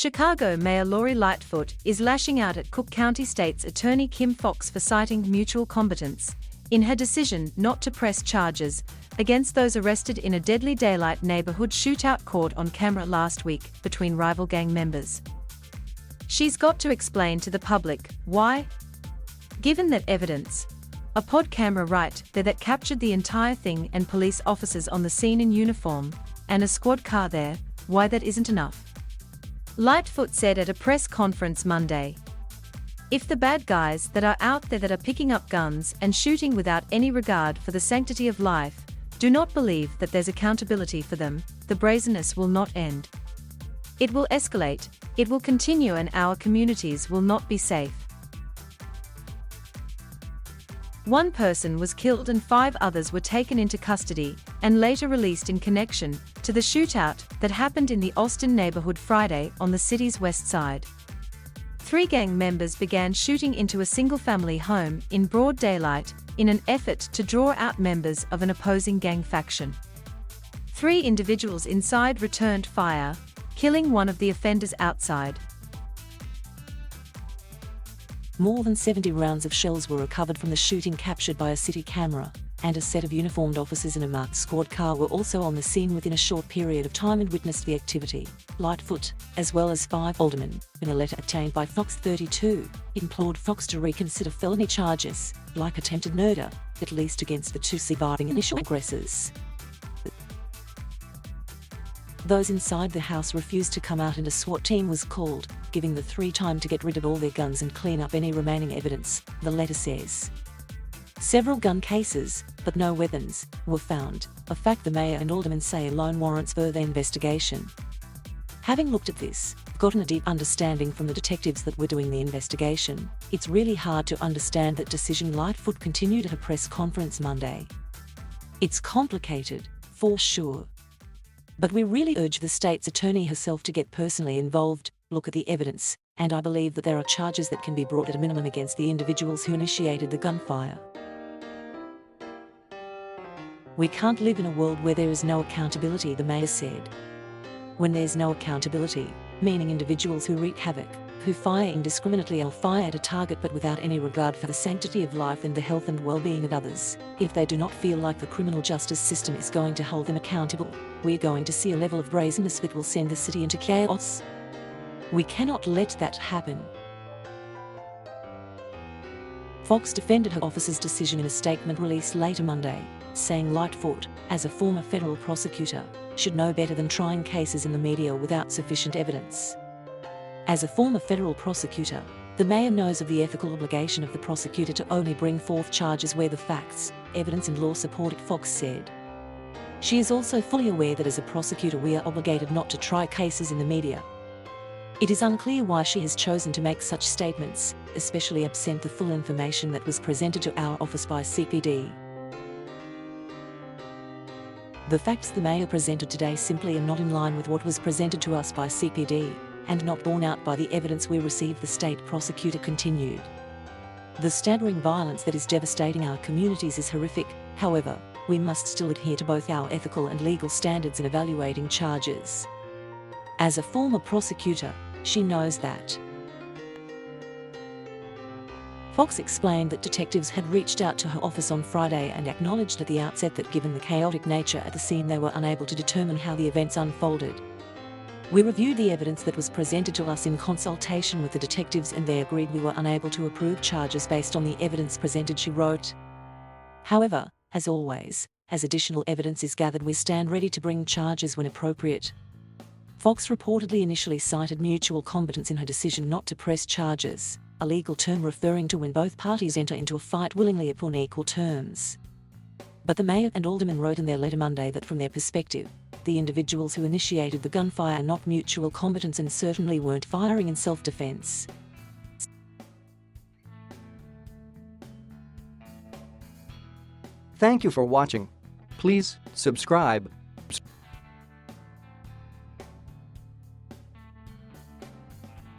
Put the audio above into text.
Chicago Mayor Lori Lightfoot is lashing out at Cook County State's Attorney Kim Foxx for citing mutual combatants in her decision not to press charges against those arrested in a deadly daylight neighborhood shootout caught on camera last week between rival gang members. She's got to explain to the public why. Given that evidence, a pod camera right there that captured the entire thing and police officers on the scene in uniform, and a squad car there, why that isn't enough. Lightfoot said at a press conference Monday, "If the bad guys that are out there that are picking up guns and shooting without any regard for the sanctity of life do not believe that there's accountability for them, the brazenness will not end. It will escalate, it will continue, and our communities will not be safe." One person was killed and 5 others were taken into custody and later released in connection to the shootout that happened in the Austin neighborhood Friday on the city's west side. 3 gang members began shooting into a single-family home in broad daylight in an effort to draw out members of an opposing gang faction. 3 individuals inside returned fire, killing one of the offenders outside. More than 70 rounds of shells were recovered from the shooting captured by a city camera, and a set of uniformed officers in a marked squad car were also on the scene within a short period of time and witnessed the activity. Lightfoot, as well as 5 aldermen, in a letter obtained by Fox 32, implored Fox to reconsider felony charges, like attempted murder, at least against the 2 surviving initial aggressors. Those inside the house refused to come out and a SWAT team was called, giving the 3 time to get rid of all their guns and clean up any remaining evidence, the letter says. Several gun cases, but no weapons, were found, a fact the mayor and aldermen say alone warrants further investigation. Having looked at this, gotten a deep understanding from the detectives that were doing the investigation, it's really hard to understand that decision, Lightfoot continued at a press conference Monday. It's complicated, for sure. But we really urge the state's attorney herself to get personally involved, look at the evidence, and I believe that there are charges that can be brought at a minimum against the individuals who initiated the gunfire. We can't live in a world where there is no accountability, the mayor said. When there's no accountability, meaning individuals who wreak havoc, who fire indiscriminately or fire at a target but without any regard for the sanctity of life and the health and well-being of others, if they do not feel like the criminal justice system is going to hold them accountable, we're going to see a level of brazenness that will send the city into chaos. We cannot let that happen. Foxx defended her office's decision in a statement released later Monday, saying Lightfoot, as a former federal prosecutor, should know better than trying cases in the media without sufficient evidence. As a former federal prosecutor, the mayor knows of the ethical obligation of the prosecutor to only bring forth charges where the facts, evidence and law support it, Foxx said. She is also fully aware that as a prosecutor we are obligated not to try cases in the media. It is unclear why she has chosen to make such statements, especially absent the full information that was presented to our office by CPD. The facts the mayor presented today simply are not in line with what was presented to us by CPD, and not borne out by the evidence we received, the state prosecutor continued. The staggering violence that is devastating our communities is horrific, however, we must still adhere to both our ethical and legal standards in evaluating charges. As a former prosecutor, she knows that. Foxx explained that detectives had reached out to her office on Friday and acknowledged at the outset that given the chaotic nature at the scene they were unable to determine how the events unfolded. We reviewed the evidence that was presented to us in consultation with the detectives and they agreed we were unable to approve charges based on the evidence presented, she wrote. However, as always, as additional evidence is gathered we stand ready to bring charges when appropriate. Foxx reportedly initially cited mutual combatants in her decision not to press charges, a legal term referring to when both parties enter into a fight willingly upon equal terms. But the mayor and aldermen wrote in their letter Monday that from their perspective, the individuals who initiated the gunfire are not mutual combatants and certainly weren't firing in self-defense. Thank you for watching. Please subscribe.